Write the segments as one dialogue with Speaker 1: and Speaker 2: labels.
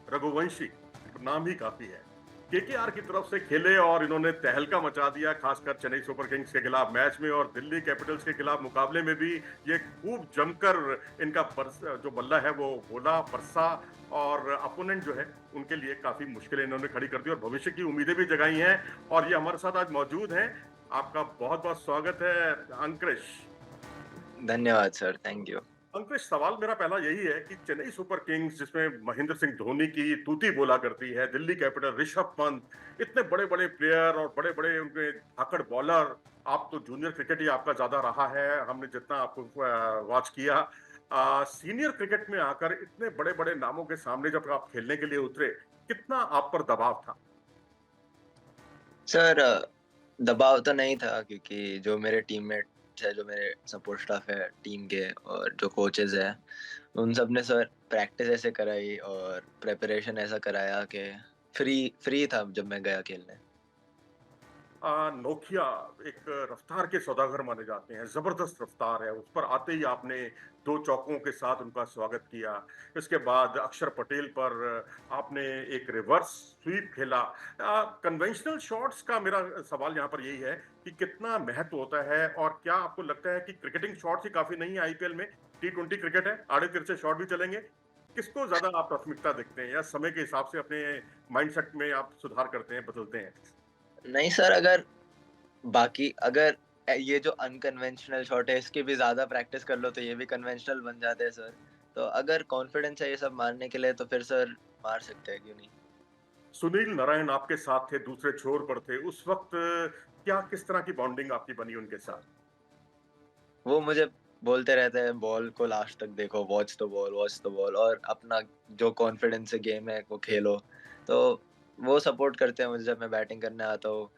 Speaker 1: रघुवंशी, नाम ही काफी है। केकेआर की तरफ से खेले और इन्होंने तहलका मचा दिया, खासकर चेन्नई सुपर किंग्स के खिलाफ मैच में, और दिल्ली कैपिटल्स के खिलाफ मुकाबले में भी ये खूब जमकर इनका जो बल्ला है वो बोला, बरसा, और अपोनेंट जो है उनके लिए काफी मुश्किलें इन्होंने खड़ी कर दी और भविष्य की उम्मीदें भी जगाई हैं। और ये हमारे साथ आज मौजूद हैं। आपका बहुत बहुत स्वागत है अंकुश।
Speaker 2: धन्यवाद सर, थैंक यू।
Speaker 1: अंकुश, सवाल मेरा पहला यही है कि चेन्नई सुपर किंग्स, जिसमें महेंद्र सिंह धोनी की तूती बोला करती है, दिल्ली कैपिटल, ऋषभ पंत, इतने बड़े बड़े प्लेयर और बड़े बड़े उनके धाकड़ बॉलर। आप तो जूनियर क्रिकेट ही आपका ज्यादा रहा है, हमने जितना आपको वॉच किया। सीनियर क्रिकेट में आकर इतने बड़े बड़े नामों के सामने जब आप खेलने के लिए उतरे, कितना आप पर दबाव था?
Speaker 2: सर दबाव तो नहीं था क्योंकि जो मेरे टीममेट्स हैं, जो मेरे सपोर्ट स्टाफ है टीम के और जो कोचेज़ हैं, उन सब ने सर प्रैक्टिस ऐसे कराई और प्रिपरेशन ऐसा कराया कि फ्री फ्री था जब मैं गया खेलने।
Speaker 1: नोकिया एक रफ्तार के सौदागर माने जाते हैं, जबरदस्त रफ्तार है, उस पर आते ही आपने दो चौकों के साथ उनका स्वागत किया। इसके बाद अक्षर पटेल पर आपने एक रिवर्स स्वीप खेला। कन्वेंशनल शॉट्स का मेरा सवाल यहाँ पर यही है कि कितना महत्व होता है, और क्या आपको लगता है कि क्रिकेटिंग शॉट्स ही काफी नहीं है आईपीएल में? टी20 क्रिकेट है, आड़े तिरछे शॉट भी चलेंगे। किसको ज्यादा आप प्राथमिकता देखते हैं, या समय के हिसाब से अपने माइंडसेट में आप सुधार करते हैं, बदलते हैं?
Speaker 2: नहीं सर, अगर ये जो अनकन्वेंशनल शॉट है इसकी भी ज़्यादा प्रैक्टिस कर लो तो ये भी कन्वेंशनल बन जाते हैं सर। तो अगर कॉन्फिडेंस है ये सब मारने के लिए तो फिर सर मार सकते हैं, क्यों नहीं?
Speaker 1: सुनील नारायण आपके साथ थे, दूसरे छोर पर थे उस वक्त। क्या किस तरह की बॉन्डिंग आपकी बनी उनके साथ?
Speaker 2: वो मुझे बोलते रहते हैं बॉल को लास्ट तक देखो, वॉच द बॉल और अपना जो कॉन्फिडेंस से गेम है वो खेलो। तो वो सपोर्ट करते हैं मुझे जब मैं बैटिंग करने आता हूँ।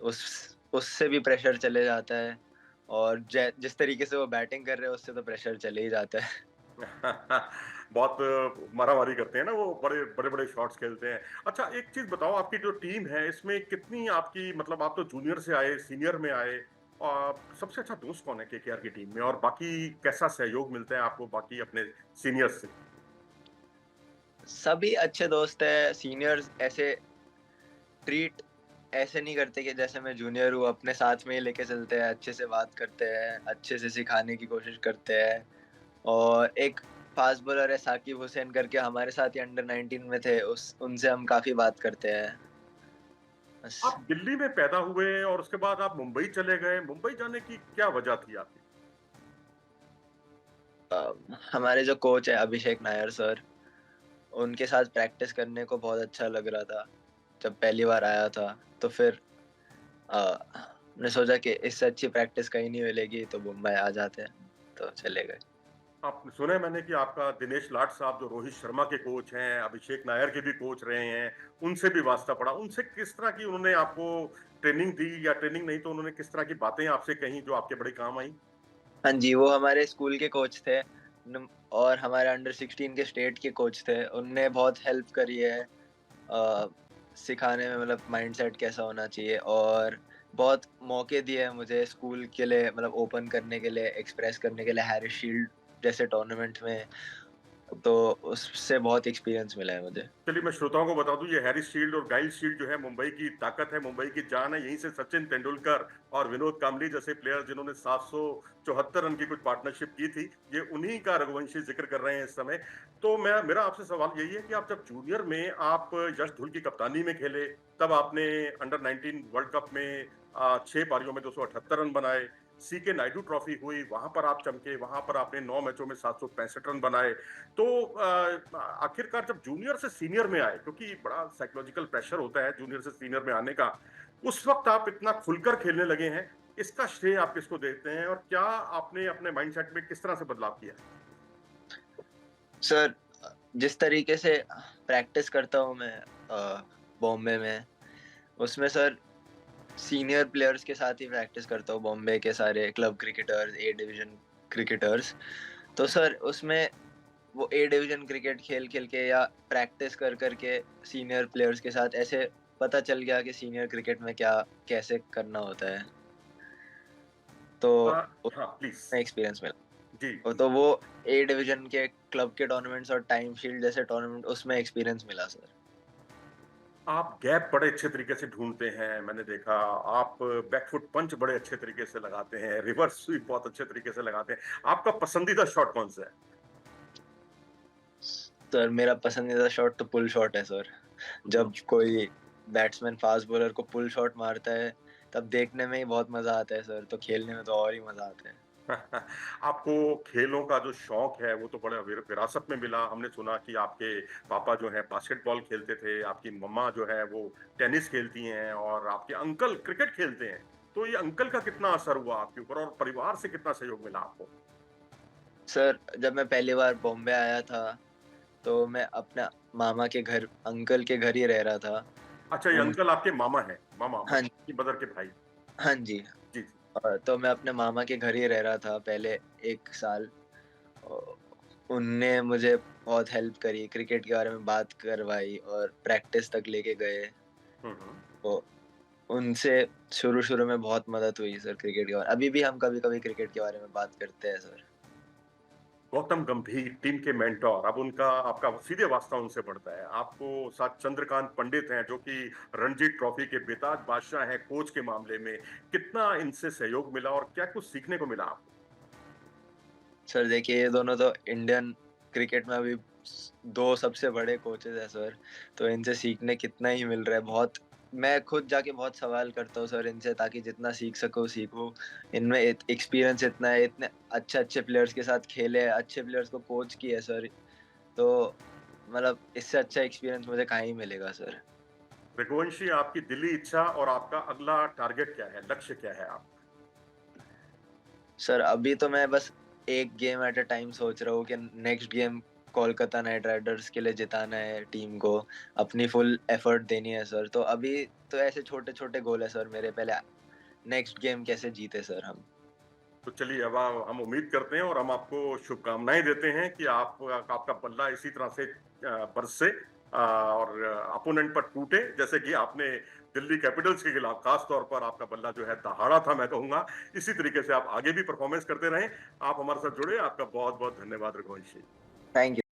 Speaker 2: उस उससे भी प्रेशर चले जाता है और जिस तरीके से वो बैटिंग कर रहे हैं उससे तो प्रेशर चले ही जाता है।
Speaker 1: बहुत मारामारी करते हैं ना वो, बड़े बड़े बड़े शॉट्स खेलते हैं। अच्छा, एक चीज बताओ, आपकी जो टीम है इसमें कितनी आपकी, मतलब आप तो जूनियर से आए, सीनियर में आए, और सबसे अच्छा दोस्त कौन है केकेआर की टीम में, और बाकी कैसा सहयोग मिलता है आपको बाकी अपने सीनियर्स से?
Speaker 2: सभी अच्छे दोस्त हैं, सीनियर्स ऐसे ट्रीट ऐसे नहीं करते कि जैसे मैं जूनियर हूँ, अपने साथ में ही लेके चलते हैं, अच्छे से बात करते हैं, अच्छे से सिखाने की कोशिश करते हैं। और एक फास्ट बॉलर है साकिब हुसैन करके, हमारे साथ ही अंडर 19 में थे, उस उनसे हम काफ़ी बात करते हैं। बस
Speaker 1: आप दिल्ली में पैदा हुए और उसके बाद आप मुंबई चले गए, मुंबई जाने की क्या वजह थी आपकी?
Speaker 2: हमारे जो कोच है अभिषेक नायर सर, उनके साथ प्रैक्टिस करने को बहुत अच्छा लग रहा था। जब पहली बार आया था तो फिर हमने सोचा कि इससे अच्छी प्रैक्टिस कहीं नहीं मिलेगी तो मुंबई आ जाते हैं, तो चले गए।
Speaker 1: आपने सुना है मैंने कि आपका दिनेश लाड साहब, जो रोहित शर्मा के कोच हैं, अभिषेक नायर के भी कोच रहे हैं, उनसे भी वास्ता पड़ा। उनसे किस तरह की उन्होंने आपको ट्रेनिंग दी, या ट्रेनिंग नहीं तो उन्होंने किस तरह की बातें आपसे कही जो आपके बड़े काम आई?
Speaker 2: हाँ जी, वो हमारे स्कूल के कोच थे और हमारे अंडर 16 के स्टेट के कोच थे। उनने बहुत हेल्प करी है अ, सिखाने में, मतलब माइंडसेट कैसा होना चाहिए, और बहुत मौके दिए हैं मुझे स्कूल के लिए, मतलब ओपन करने के लिए, एक्सप्रेस करने के लिए हैरिस शील्ड जैसे टूर्नामेंट में। तो उससे बहुत एक्सपीरियंस मिला है मुझे।
Speaker 1: चलिए, मैं श्रोताओं को बता दूं, ये हैरिस शील्ड और गाइल शील्ड जो है मुंबई की ताकत है, मुंबई की जान है। यहीं से सचिन तेंदुलकर और विनोद कांबली जैसे प्लेयर, जिन्होंने 774 रन की कुछ पार्टनरशिप की थी, ये उन्हीं का रघुवंशी जिक्र कर रहे हैं इस समय। तो मेरा आपसे सवाल यही है कि आप जब जूनियर में आप यश धुल की कप्तानी में खेले, तब आपने अंडर 19 वर्ल्ड कप में 6 पारियों में 278 रन बनाए। सी के नायडू ट्रॉफी हुई, वहां पर आप चमके, वहां पर आपने 9 मैचों में 765 रन बनाए। तो आखिरकार जब जूनियर से सीनियर में आए, क्योंकि बड़ा साइकोलॉजिकल प्रेशर होता है जूनियर से सीनियर में आने का, उस वक्त आप इतना खुलकर खेलने लगे हैं, इसका श्रेय आप किसको देते हैं, और क्या आपने अपने माइंडसेट में किस तरह से बदलाव किया?
Speaker 2: सर जिस तरीके से प्रैक्टिस करता हूँ मैं बॉम्बे में, उसमें सर सीनियर प्लेयर्स के साथ ही प्रैक्टिस करता हूँ, बॉम्बे के सारे क्लब क्रिकेटर्स, ए डिवीज़न क्रिकेटर्स। तो सर उसमें वो ए डिवीज़न क्रिकेट खेल-खेल के या प्रैक्टिस कर के सीनियर प्लेयर्स के साथ ऐसे पता चल गया कि सीनियर क्रिकेट में क्या कैसे करना होता है। तो
Speaker 1: हाँ प्लीज।
Speaker 2: उसमें एक्सपीरियंस मिला।
Speaker 1: जी, जी।
Speaker 2: तो वो ए डिवीजन के क्लब के टूर्नामेंट्स और टाइम शील्ड जैसे टूर्नामेंट उसमें एक्सपीरियंस मिला सर।
Speaker 1: आप गैप बड़े अच्छे तरीके से ढूँढते हैं, मैंने देखा। आप बैकफुट पंच बड़े अच्छे तरीके से लगाते हैं, रिवर्स स्वीप बहुत अच्छे तरीके से लगाते हैं। आपका पसंदीदा शॉट कौन-सा है?
Speaker 2: सर मेरा पसंदीदा शॉट तो पुल शॉट है सर।
Speaker 1: हुँ,
Speaker 2: जब
Speaker 1: हुँ।
Speaker 2: कोई बैट्समैन फास्ट बॉलर को पुल शॉट मारता है, तब देखने में ही बहुत मज़ा आता है सर, तो खेलने में तो और ही मज़ा आता है।
Speaker 1: आपको खेलों का जो शौक है वो तो बड़ा विरासत में मिला। हमने सुना कि आपके पापा जो है बास्केटबॉल खेलते थे, आपकी मम्मा जो है वो टेनिस खेलती हैं और आपके अंकल क्रिकेट खेलते हैं। तो ये अंकल का कितना असर हुआ आपके ऊपर और परिवार से कितना सहयोग मिला आपको?
Speaker 2: सर जब मैं पहली बार बॉम्बे आया था, तो मैं अपना मामा के घर अंकल के घर ही रह रहा था।
Speaker 1: अच्छा, ये
Speaker 2: उन
Speaker 1: अंकल आपके मामा हैं, मामा
Speaker 2: हाँ,
Speaker 1: आपकी मदर के भाई।
Speaker 2: हाँ जी।
Speaker 1: जी, जी।
Speaker 2: तो मैं अपने मामा के घर ही रह रहा था पहले 1 साल। अ, उनने मुझे बहुत हेल्प करी, क्रिकेट के बारे में बात करवाई और प्रैक्टिस तक लेके गए।
Speaker 1: हुँ, हुँ।
Speaker 2: तो उनसे शुरू-शुरू में बहुत मदद हुई सर क्रिकेट के बारे अभी भी हम कभी-कभी क्रिकेट के बारे में बात करते हैं सर।
Speaker 1: गौतम गंभीर टीम के मेंटर, अब उनका आपका सीधे वास्ता उनसे पड़ता है। आपको साथ चंद्रकांत पंडित हैं जो कि रणजी ट्रॉफी के बेताज बादशाह हैं कोच के मामले में। कितना इनसे सहयोग मिला और क्या कुछ सीखने को मिला आपको?
Speaker 2: सर देखिए ये दोनों तो इंडियन क्रिकेट में अभी 2 सबसे बड़े कोचेज़ हैं सर, तो इनसे सीखने कितना ही मिल रहा है बहुत। मैं खुद जाके बहुत सवाल करता हूँ सर इनसे ताकि जितना सीख सकूँ सीखूँ। इनमें एक्सपीरियंस इतना है, इतने अच्छे-अच्छे प्लेयर्स के साथ खेले हैं, अच्छे प्लेयर्स को कोच किया है सर। तो मतलब इससे अच्छा एक्सपीरियंस मुझे कहाँ ही मिलेगा सर।
Speaker 1: रघुवंशी, आपकी दिली इच्छा और आपका अगला टारगेट क्या है? लक्ष्य क्या है आपका?
Speaker 2: सर अभी तो मैं बस एक गेम एट अ टाइम सोच रहा हूँ कि next game Kolkata night Riders के लिए जिताना है टीम को, अपनी फुल एफर्ट देनी है सर। तो अभी तो ऐसे छोटे-छोटे गोल है सर मेरे, पहले नेक्स्ट गेम कैसे जीते सर हम।
Speaker 1: तो चलिए, अब हम उम्मीद करते हैं और हम आपको शुभकामनाएँ देते हैं कि आपका बल्ला इसी तरह से बरसे और अपोनेंट पर टूटे, जैसे कि आपने दिल्ली कैपिटल्स के खिलाफ खास तौर पर आपका बल्ला जो है दहाड़ा था मैं कहूँगा। इसी तरीके से आप आगे भी परफॉर्मेंस करते रहें। आप हमारे साथ जुड़े, आपका बहुत-बहुत धन्यवाद रघुवंशी।
Speaker 2: Thank you.